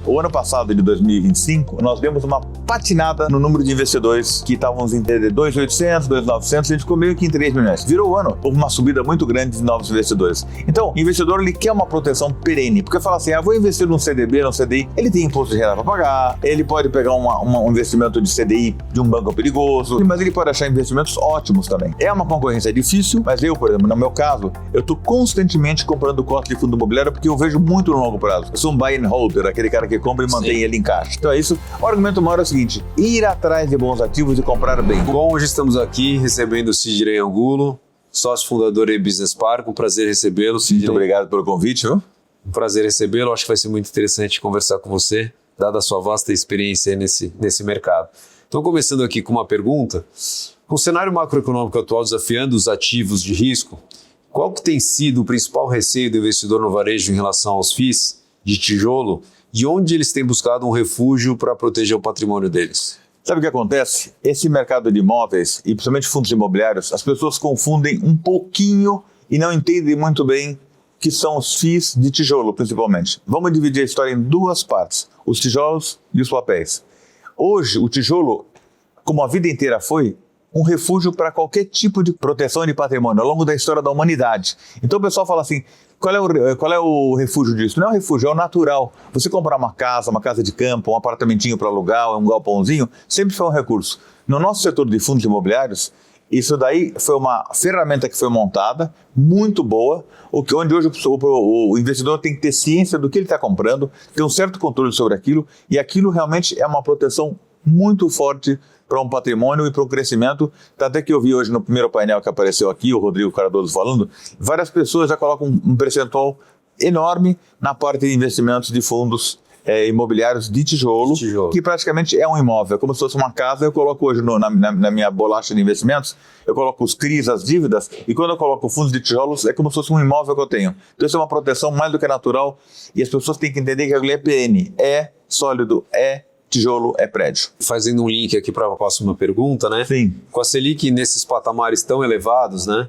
O ano passado, de 2025, nós demos uma patinada no número de investidores que estavam em 2.800, 2.900, a gente ficou meio que em 3 milhões. Virou o ano, houve uma subida muito grande de novos investidores. Então, o investidor ele quer uma proteção perene, porque fala assim, vou investir num CDB, num CDI, ele tem imposto de renda para pagar, ele pode pegar um investimento de CDI de um banco perigoso, mas ele pode achar investimentos ótimos também. É uma concorrência difícil, mas eu, por exemplo, no meu caso, eu estou constantemente comprando cota de fundo imobiliário porque eu vejo muito no longo prazo. Eu sou um buy and holder, aquele cara que compra e mantém ele em caixa. Então é isso. O argumento maior é o seguinte, ir atrás de bons ativos e comprar bem. Bom, hoje estamos aqui recebendo o Sidney Angulo, sócio fundador e Business Park. Um prazer recebê-lo, Sidney. Muito obrigado pelo convite, viu? Um prazer recebê-lo. Acho que vai ser muito interessante conversar com você, dada a sua vasta experiência nesse mercado. Então, começando aqui com uma pergunta. Com o cenário macroeconômico atual desafiando os ativos de risco, qual que tem sido o principal receio do investidor no varejo em relação aos FIIs de tijolo e onde eles têm buscado um refúgio para proteger o patrimônio deles? Sabe o que acontece? Esse mercado de imóveis, e principalmente fundos imobiliários, as pessoas confundem um pouquinho e não entendem muito bem que são os FIIs de tijolo, principalmente. Vamos dividir a história em duas partes, os tijolos e os papéis. Hoje, o tijolo, como a vida inteira foi, um refúgio para qualquer tipo de proteção de patrimônio ao longo da história da humanidade. Então o pessoal fala assim, qual é o refúgio disso? Não é um refúgio, é o natural. Você comprar uma casa de campo, um apartamentinho para alugar, um galpãozinho, sempre foi um recurso. No nosso setor de fundos imobiliários, isso daí foi uma ferramenta que foi montada, muito boa, onde hoje o investidor tem que ter ciência do que ele está comprando, ter um certo controle sobre aquilo, e aquilo realmente é uma proteção muito forte para um patrimônio e para o crescimento. Até que eu vi hoje no primeiro painel que apareceu aqui, o Rodrigo Cardoso falando, várias pessoas já colocam um percentual enorme na parte de investimentos de fundos imobiliários de tijolo, que praticamente é um imóvel. Como se fosse uma casa, eu coloco hoje na minha bolacha de investimentos, eu coloco os CRIs, as dívidas, e quando eu coloco fundos de tijolos, é como se fosse um imóvel que eu tenho. Então isso é uma proteção mais do que natural, e as pessoas têm que entender que aquilo é PN, é sólido, é tijolo, é prédio. Fazendo um link aqui para a próxima pergunta, né? Sim. Com a Selic nesses patamares tão elevados, né?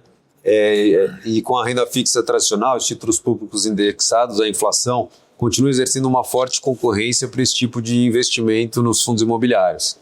E com a renda fixa tradicional, os títulos públicos indexados à inflação, continua exercendo uma forte concorrência para esse tipo de investimento nos fundos imobiliários.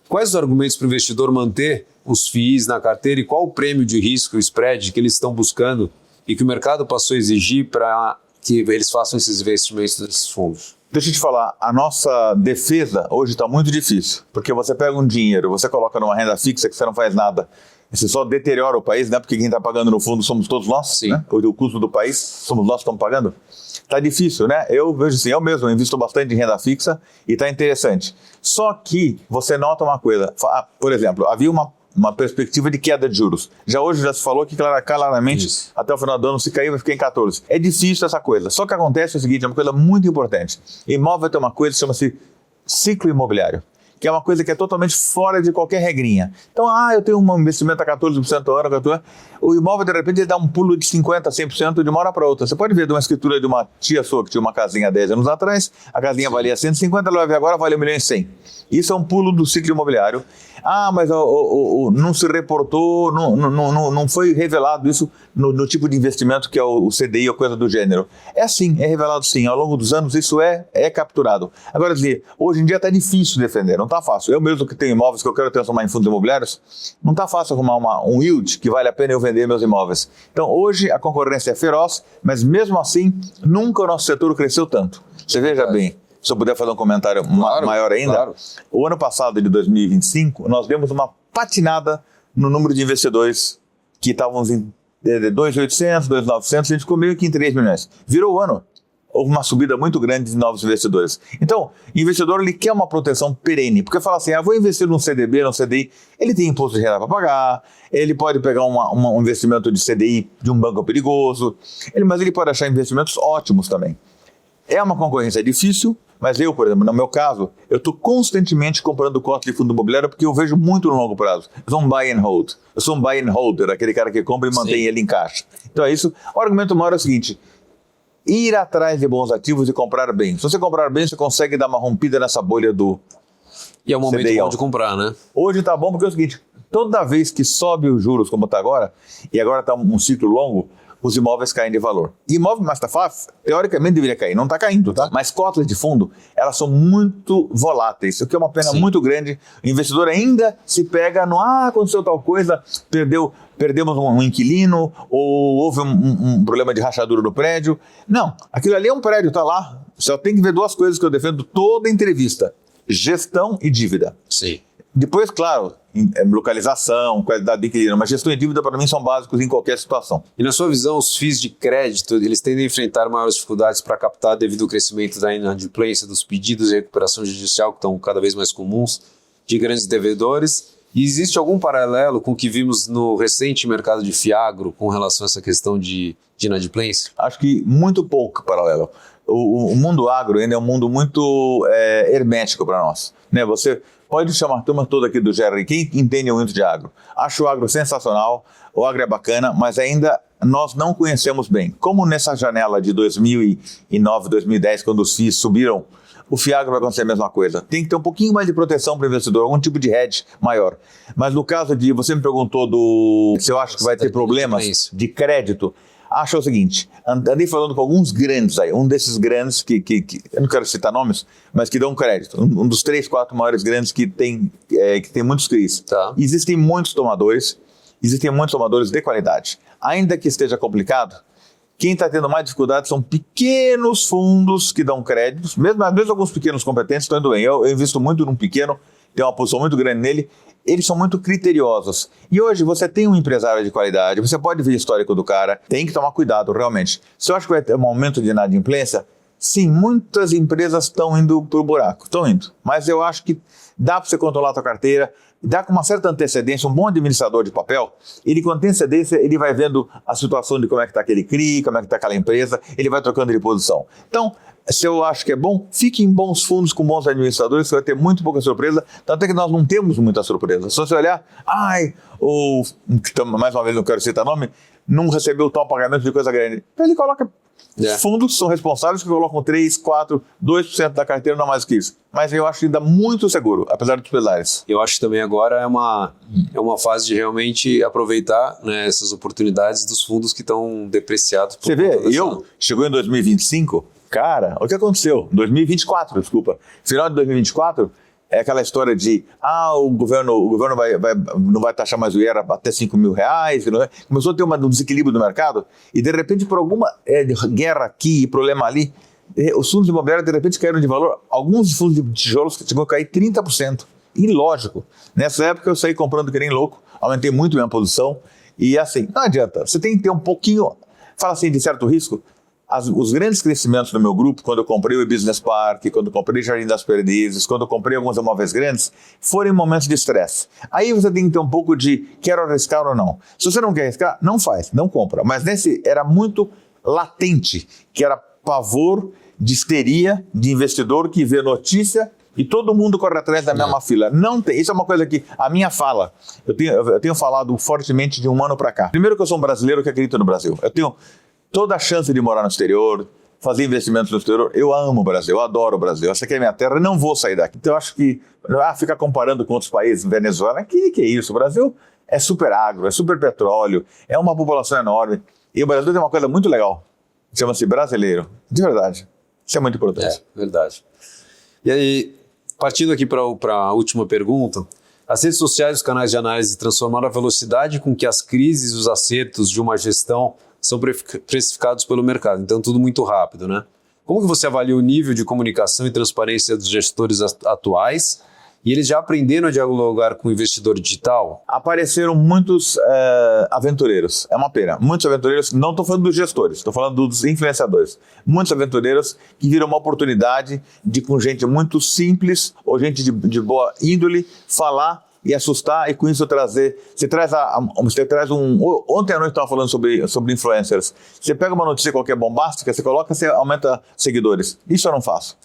Quais os argumentos para o investidor manter os FIIs na carteira e qual o prêmio de risco, o spread que eles estão buscando e que o mercado passou a exigir para que eles façam esses investimentos nesses fundos? Deixa eu te falar, a nossa defesa hoje está muito difícil, porque você pega um dinheiro, você coloca numa renda fixa que você não faz nada, você só deteriora o país, né? Porque quem está pagando no fundo somos todos nós, sim, né? O custo do país somos nós que estamos pagando. Está difícil, né? Eu vejo assim, eu mesmo invisto bastante em renda fixa e está interessante. Só que você nota uma coisa, por exemplo, havia uma perspectiva de queda de juros. Já hoje já se falou que claramente até o final do ano se cair vai ficar em 14. É difícil essa coisa. Só que acontece o seguinte, é uma coisa muito importante. Imóvel tem uma coisa que chama-se ciclo imobiliário, que é uma coisa que é totalmente fora de qualquer regrinha. Então, eu tenho um investimento a 14% ao ano, o imóvel, de repente, ele dá um pulo de 50%, 100% de uma hora para outra. Você pode ver de uma escritura de uma tia sua que tinha uma casinha há 10 anos atrás, a casinha valia 150, ela vai ver agora, vale 1.100.000. Isso é um pulo do ciclo imobiliário. Mas não se reportou, não foi revelado isso no tipo de investimento que é o CDI ou coisa do gênero. É sim, é revelado sim. Ao longo dos anos isso é capturado. Agora, hoje em dia está difícil defender, não está fácil. Eu mesmo que tenho imóveis que eu quero transformar em fundos imobiliários, não está fácil arrumar um yield que vale a pena eu vender meus imóveis. Então hoje a concorrência é feroz, mas mesmo assim nunca o nosso setor cresceu tanto. Você veja bem. Se eu puder fazer um comentário maior ainda, claro. O ano passado, de 2025, nós demos uma patinada no número de investidores que estavam em 2.800, 2.900, a gente ficou meio que em 3 milhões. Virou o ano, houve uma subida muito grande de novos investidores. Então, o investidor ele quer uma proteção perene, porque fala assim, vou investir num CDB, num CDI, ele tem imposto de renda para pagar, ele pode pegar um investimento de CDI de um banco perigoso, mas ele pode achar investimentos ótimos também. É uma concorrência difícil, mas eu, por exemplo, no meu caso, eu estou constantemente comprando cota de fundo imobiliário porque eu vejo muito no longo prazo. Eu sou um buy and hold. Eu sou um buy and holder, aquele cara que compra e mantém ele em caixa. Então é isso. O argumento maior é o seguinte, ir atrás de bons ativos e comprar bem. Se você comprar bem, você consegue dar uma rompida nessa bolha do E é o momento bom de comprar, né? Hoje está bom porque é o seguinte, toda vez que sobe os juros como está agora, e agora está um ciclo longo, os imóveis caem de valor. E imóvel mais teoricamente deveria cair, não está caindo, tá? Mas cotas de fundo, elas são muito voláteis, o que é uma pena muito grande. O investidor ainda se pega no, aconteceu tal coisa, perdemos um inquilino, ou houve um problema de rachadura no prédio. Não, aquilo ali é um prédio, está lá. Só tem que ver duas coisas que eu defendo toda entrevista: gestão e dívida. Sim. Depois, claro, localização, qualidade de inquilino, mas gestão e dívida para mim são básicos em qualquer situação. E na sua visão, os FIIs de crédito, eles tendem a enfrentar maiores dificuldades para captar devido ao crescimento da inadimplência dos pedidos de recuperação judicial, que estão cada vez mais comuns, de grandes devedores? E existe algum paralelo com o que vimos no recente mercado de Fiagro com relação a essa questão de inadimplência? Acho que muito pouco paralelo. O mundo agro ainda é um mundo muito hermético para nós, né? Você pode chamar a turma toda aqui do GRI, quem entende muito de agro. Acho o agro sensacional, o agro é bacana, mas ainda nós não conhecemos bem. Como nessa janela de 2009, 2010, quando os FIIs subiram, o Fiagro vai acontecer a mesma coisa. Tem que ter um pouquinho mais de proteção para o investidor, algum tipo de hedge maior. Mas no caso de, você me perguntou se eu acho que vai ter problemas de crédito, acho o seguinte, andei falando com alguns grandes aí, um desses grandes que eu não quero citar nomes, mas que dão crédito, um dos 3, 4 maiores grandes que tem muitos CRIs. Tá. Existem muitos tomadores de qualidade. Ainda que esteja complicado, quem está tendo mais dificuldade são pequenos fundos que dão créditos, mesmo alguns pequenos competentes estão indo bem. Eu invisto muito num pequeno, tenho uma posição muito grande nele. Eles são muito criteriosos. E hoje você tem um empresário de qualidade, você pode ver o histórico do cara, tem que tomar cuidado realmente. Se eu acho que vai ter um aumento de inadimplência, sim, muitas empresas estão indo para o buraco, estão indo. Mas eu acho que dá para você controlar a tua carteira, dá com uma certa antecedência. Um bom administrador de papel, ele com antecedência, ele vai vendo a situação de como é que está aquele CRI, como é que está aquela empresa, ele vai trocando de posição. Então, se eu acho que é bom, fique em bons fundos com bons administradores, você vai ter muito pouca surpresa, tanto é que nós não temos muita surpresa. Se você olhar, mais uma vez não quero citar nome, não recebeu tal pagamento de coisa grande. Então ele coloca, fundos são responsáveis que colocam 3, 4, 2% da carteira, não mais do que isso. Mas eu acho ainda muito seguro, apesar dos pesares. Eu acho que também agora é uma fase de realmente aproveitar, né, essas oportunidades dos fundos que estão depreciados. Você vê, chegou em 2025... Cara, o que aconteceu? 2024, desculpa. Final de 2024, é aquela história de o governo não vai taxar mais o IR até R$5.000. Começou a ter um desequilíbrio do mercado e, de repente, por alguma guerra aqui, problema ali, os fundos imobiliários, de repente, caíram de valor. Alguns fundos de tijolos que chegou a cair 30%. Ilógico. Nessa época, eu saí comprando que nem louco, aumentei muito minha posição e, assim, não adianta. Você tem que ter um pouquinho, fala assim, de certo risco. Os grandes crescimentos no meu grupo, quando eu comprei o Business Park, quando eu comprei o Jardim das Perdizes, quando eu comprei alguns imóveis grandes, foram em momentos de estresse. Aí você tem que ter um pouco de quero arriscar ou não. Se você não quer arriscar, não faz, não compra. Mas nesse era muito latente, que era pavor de histeria de investidor que vê notícia e todo mundo corre atrás da mesma fila. Não tem. Isso é uma coisa que a minha fala, eu tenho falado fortemente de um ano para cá. Primeiro que eu sou um brasileiro que acredita no Brasil. Eu tenho toda a chance de morar no exterior, fazer investimentos no exterior. Eu amo o Brasil, eu adoro o Brasil. Essa aqui é minha terra, eu não vou sair daqui. Então eu acho que ficar comparando com outros países, Venezuela, que é isso? O Brasil é super agro, é super petróleo, é uma população enorme. E o Brasil tem uma coisa muito legal, chama-se brasileiro. De verdade. Isso é muito importante. É, verdade. E aí, partindo aqui para a última pergunta, as redes sociais e os canais de análise transformaram a velocidade com que as crises e os acertos de uma gestão são precificados pelo mercado, então tudo muito rápido, né? Como que você avalia o nível de comunicação e transparência dos gestores atuais? E eles já aprenderam a dialogar com o investidor digital? Apareceram muitos aventureiros, é uma pena. Muitos aventureiros, não estou falando dos gestores, estou falando dos influenciadores. Muitos aventureiros que viram uma oportunidade de, com gente muito simples ou gente de boa índole, falar e assustar e com isso trazer... Você traz ontem à noite estava falando sobre influencers. Você pega uma notícia qualquer bombástica, você coloca, você aumenta seguidores. Isso eu não faço.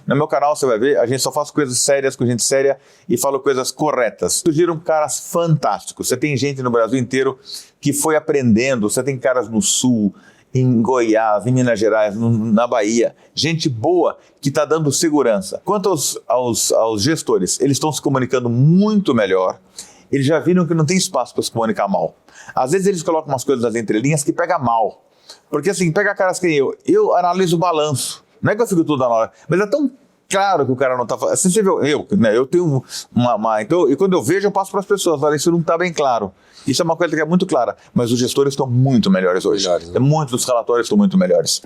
No meu canal você vai ver, a gente só faz coisas sérias com gente séria e fala coisas corretas. Surgiram caras fantásticos. Você tem gente no Brasil inteiro que foi aprendendo. Você tem caras no Sul, em Goiás, em Minas Gerais, na Bahia, gente boa que está dando segurança. Quanto aos gestores, eles estão se comunicando muito melhor, eles já viram que não tem espaço para se comunicar mal. Às vezes eles colocam umas coisas nas entrelinhas que pega mal, Porque assim, pega caras que eu analiso o balanço. Não é que eu fico tudo na hora, mas é tão claro que o cara não está fazendo. Assim, eu tenho então, e quando eu vejo, eu passo para as pessoas, olha, isso não está bem claro. Isso é uma coisa que é muito clara, mas os gestores estão muito melhores hoje. Muitos dos relatórios estão muito melhores.